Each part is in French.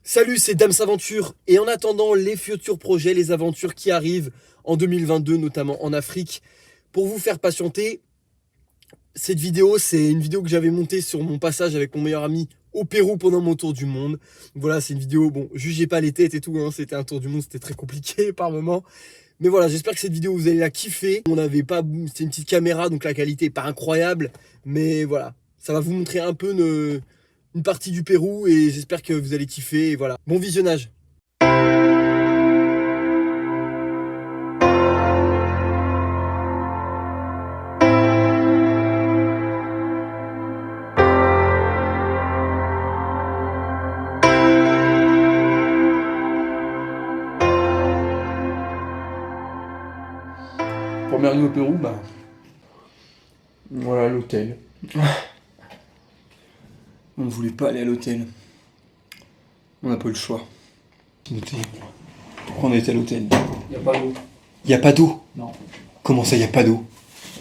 Salut, c'est Dams Aventure et en attendant les futurs projets, les aventures qui arrivent en 2022, notamment en Afrique, pour vous faire patienter, cette vidéo, c'est une vidéo que j'avais montée sur mon passage avec mon meilleur ami au Pérou pendant mon tour du monde. Voilà, c'est une vidéo, bon, jugez pas les têtes et tout, hein, c'était un tour du monde, c'était très compliqué par moments. Mais voilà, j'espère que cette vidéo, vous allez la kiffer. On n'avait pas, c'était une petite caméra, donc la qualité est pas incroyable, mais voilà, ça va vous montrer un peu une partie du Pérou et j'espère que vous allez kiffer et voilà. Bon visionnage. Première nuit au Pérou, bah voilà l'hôtel. On ne voulait pas aller à l'hôtel. On n'a pas eu le choix. Pourquoi on était à l'hôtel? Il n'y a pas d'eau. Il n'y a pas d'eau? Non. Comment ça, il n'y a pas d'eau?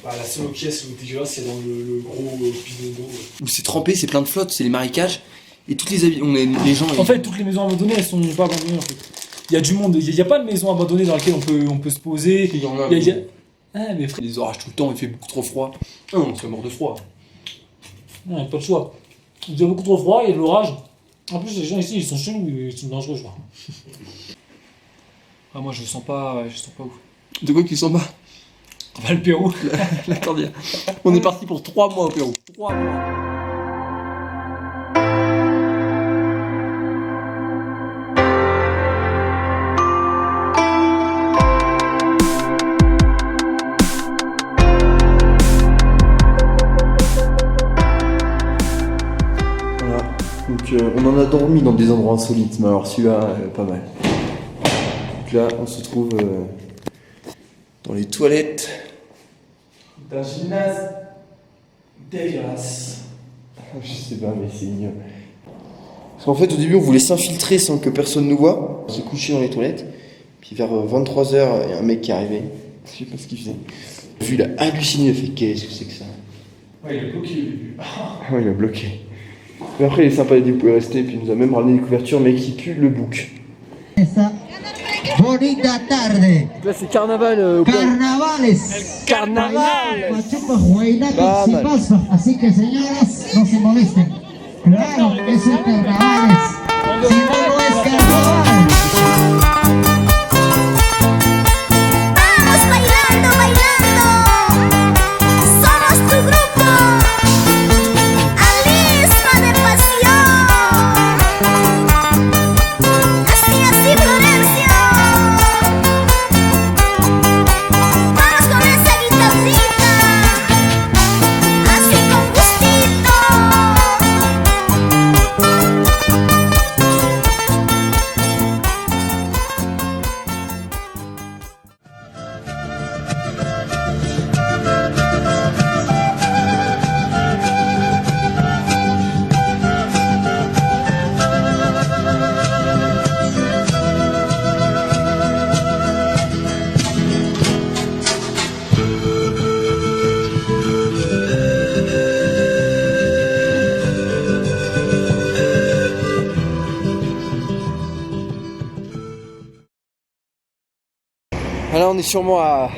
Bah, la seule pièce où dégueulasse, c'est dans le gros bidon d'eau. Où c'est trempé, c'est plein de flotte, c'est les marécages. Et toutes les les gens. En fait, toutes les maisons abandonnées, elles sont pas abandonnées en fait. Il y a du monde, il n'y a pas de maison abandonnée dans laquelle on peut se poser. Il y en a. Ah, mais frère. Les orages tout le temps, il fait beaucoup trop froid. Ah, on se mort de froid. Non, il n'y a pas de choix. Il fait beaucoup trop froid, il y a de l'orage. En plus, les gens ici, ils sont chelous, ils sont dangereux, je crois. Ah, moi, je sens pas ouf. De quoi qu'ils sont bas? On va le Pérou. La cordière. On est parti pour 3 mois au Pérou. 3 mois. Donc on en a dormi dans des endroits insolites, mais alors celui-là, pas mal. Donc là, on se trouve dans les toilettes D'un gymnase dégueulasse. Je sais pas, mais c'est ignoble. Parce qu'en fait, au début, on voulait s'infiltrer sans que personne nous voie. On s'est couché dans les toilettes. Puis vers 23h, il y a un mec qui est arrivé. Je sais pas ce qu'il faisait. Puis il a halluciné, il a fait qu'est-ce que c'est que ça? Ouais, il a bloqué au début. Ah ouais, il a bloqué. Mais après, il est sympa, il a dit vous pouvez rester. Puis il nous a même ramené des couvertures, mais qui pue le bouc. Bonita tarde. Là, c'est carnaval au Pérou. Carnavales. Carnaval. Machupa Huayna Va, que man. se pasa. Así que señoras, no se molesten. Claro, eso es carnavales. Si no, no es carnaval. Vamos bailando, bailando. Somos tu grupo. Alisma de pasión. Así, así, Florencio. Vamos con esa guitarrita. Así con gustito. Ah, là, on est sûrement à.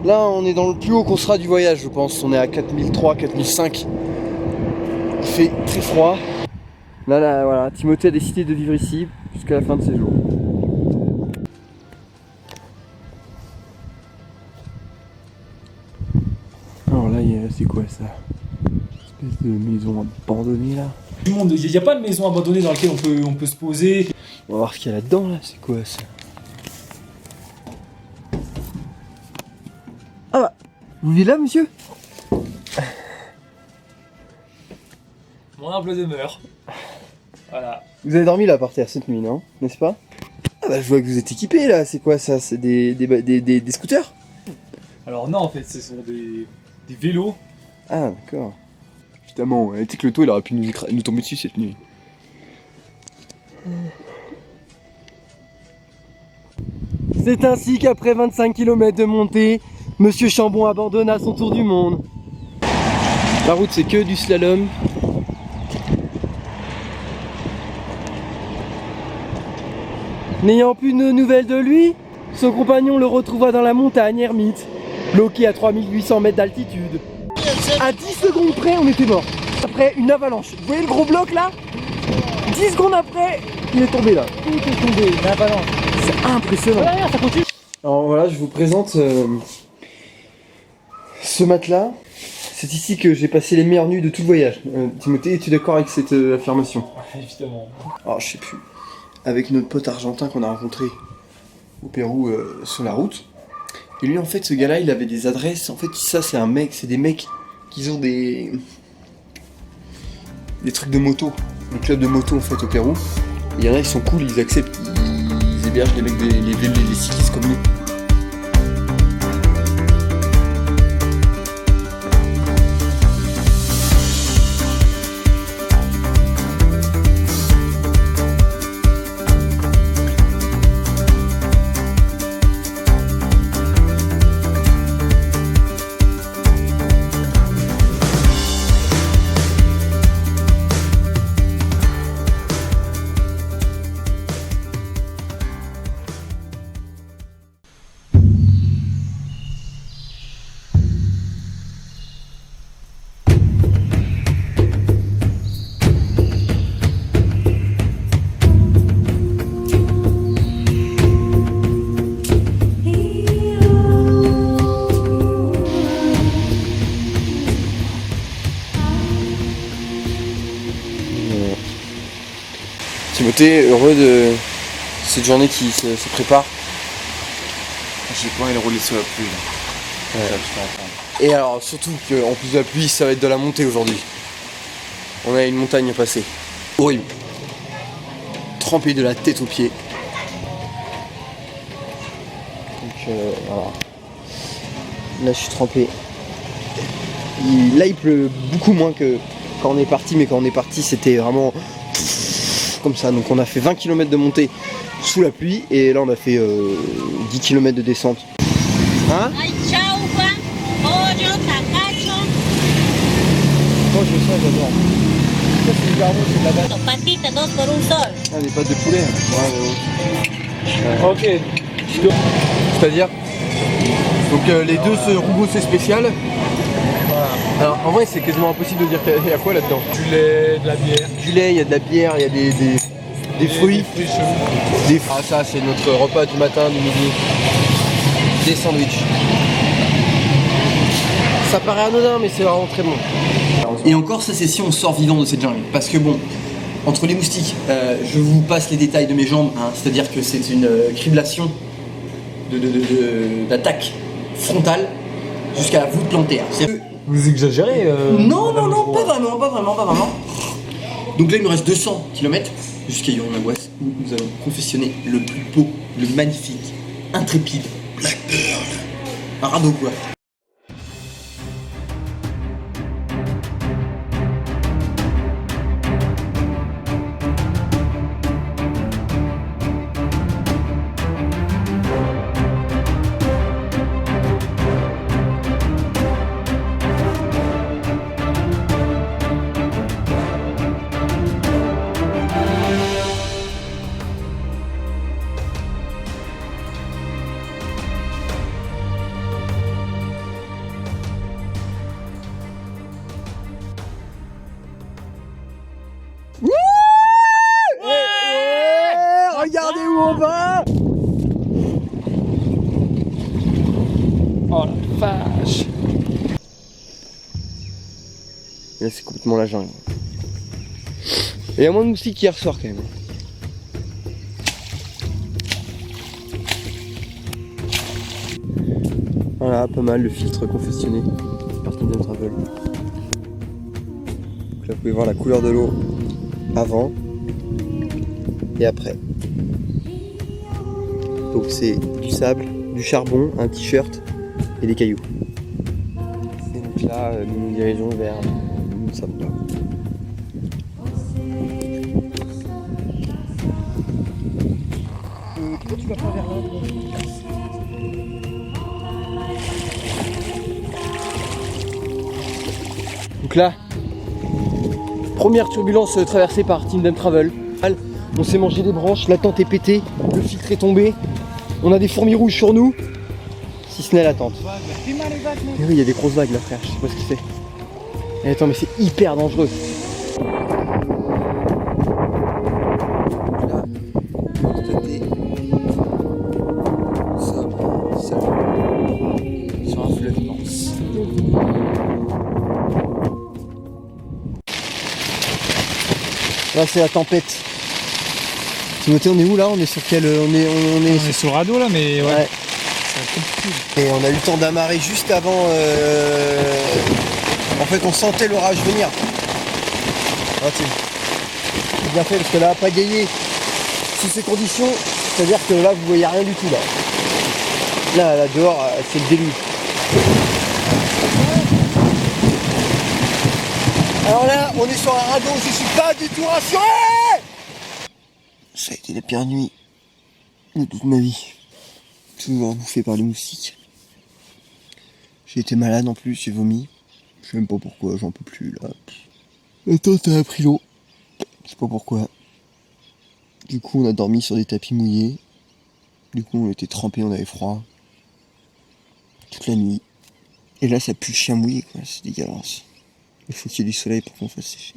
Là, on est dans le plus haut qu'on sera du voyage, je pense. On est à 4003, 4005. Il fait très froid. Là, voilà. Timothée a décidé de vivre ici jusqu'à la fin de ses jours. Alors là, c'est quoi ça? Une espèce de maison abandonnée là. Du monde, il n'y a pas de maison abandonnée dans laquelle on peut se poser. On va voir ce qu'il y a là-dedans là. C'est quoi ça? Ah bah, vous vivez là, monsieur? Mon humble demeure. Voilà. Vous avez dormi là par terre cette nuit, non? N'est-ce pas? Ah bah je vois que vous êtes équipés là, c'est quoi ça? C'est des scooters? Alors non, en fait, ce sont des vélos. Ah d'accord. Évidemment, tu sais que le toit il aurait pu nous tomber dessus cette nuit. C'est ainsi qu'après 25 km de montée, Monsieur Chambon abandonna son tour du monde. La route c'est que du slalom. N'ayant plus de nouvelles de lui, son compagnon le retrouva dans la montagne ermite, bloqué à 3800 mètres d'altitude. À 10 secondes près, on était mort. Après une avalanche. Vous voyez le gros bloc là? 10 secondes après, il est tombé là. Tout est tombé, une avalanche. C'est impressionnant. Ça continue. Alors voilà, je vous présente ce matelas. C'est ici que j'ai passé les meilleures nuits de tout le voyage. Timothée, es-tu d'accord avec cette affirmation? Évidemment. Alors je sais plus. Avec notre pote argentin qu'on a rencontré au Pérou sur la route. Et lui en fait, ce gars-là, il avait des adresses. En fait, ça c'est un mec, c'est des mecs qui ont des trucs de moto. Des clubs de moto en fait au Pérou. Et il y en a, ils sont cool, ils acceptent, ils hébergent des mecs, les cyclistes comme nous. Timothée, heureux de cette journée qui se prépare. J'ai pas envie de rouler sous la pluie. Là. Ouais. Ça, je peux entendre. Et alors surtout qu'en plus de la pluie, ça va être de la montée aujourd'hui. On a une montagne à passer. Horrible. Trempé de la tête aux pieds. Donc voilà. Là je suis trempé. Là il pleut beaucoup moins que quand on est parti, mais quand on est parti c'était vraiment comme ça. Donc on a fait 20 km de montée sous la pluie et là on a fait 10 km de descente. Hein? Ay, chaufa, pollo, tacacho, Moi je ça j'adore. Ça c'est du gardon, c'est de la vache. topatita, 2 por 1 sol. Ah des pâtes de poulet. Ouais, Ok. c'est-à-dire donc les deux ce rougo c'est spécial. Alors en vrai c'est quasiment impossible de dire qu'il y a quoi là-dedans. Du lait, de la bière. Du lait, il y a de la bière, il y a des fruits. Des fruits chelous. Ah ça c'est notre repas du matin, du midi. Des sandwichs. Ça paraît anodin mais c'est vraiment très bon. Et encore ça c'est si on sort vivant de cette jungle. Parce que bon, entre les moustiques, je vous passe les détails de mes jambes, hein, c'est-à-dire que c'est une criblation d'attaque frontale jusqu'à la voûte plantaire. Vous exagérez. Non, madame non, Leroy. pas vraiment. Donc là, il me reste 200 km jusqu'à Yonagouas où nous allons confectionner le plus beau, le magnifique, intrépide Black Pearl. Un radeau, quoi. Regardez où on va! Oh la vache. Et là, c'est complètement la jungle. Et il y a moins de moustiques qui ressort quand même. Voilà, pas mal le filtre confectionné par Team Travel. Donc là, vous pouvez voir la couleur de l'eau avant et après. Donc c'est du sable, du charbon, un t-shirt et des cailloux. Et donc là, nous nous dirigeons vers Samba. Pourquoi tu vas pas vers là? Donc là, première turbulence traversée par Team Travel. On s'est mangé des branches, la tente est pétée, le filtre est tombé. On a des fourmis rouges sur nous. Si ce n'est la tente. Mais oui, il y a des grosses vagues là, frère, je sais pas ce que c'est. Eh, attends, mais c'est hyper dangereux. Là, constatez. Sur un fleuve immense. Là, c'est la tempête. Timothée, on est où là? On est sur quel. On est sur le radeau là, mais ouais. Et on a eu le temps d'amarrer juste avant. En fait, on sentait l'orage venir. Ah, c'est bien fait parce que là, pagayer sous ces conditions, c'est-à-dire que là, vous voyez rien du tout là. Là, dehors, c'est le déluge. Alors là, on est sur un radeau, je suis pas du tout rassuré. Ça a été la pire nuit de toute ma vie. Toujours bouffé par les moustiques. J'ai été malade en plus, j'ai vomi. Je sais même pas pourquoi, j'en peux plus là. La tante a pris l'eau. Je sais pas pourquoi. Du coup, on a dormi sur des tapis mouillés. Du coup, on était trempés, on avait froid. Toute la nuit. Et là, ça pue le chien mouillé, quoi. C'est dégueulasse. Il faut qu'il y ait du soleil pour qu'on fasse sécher.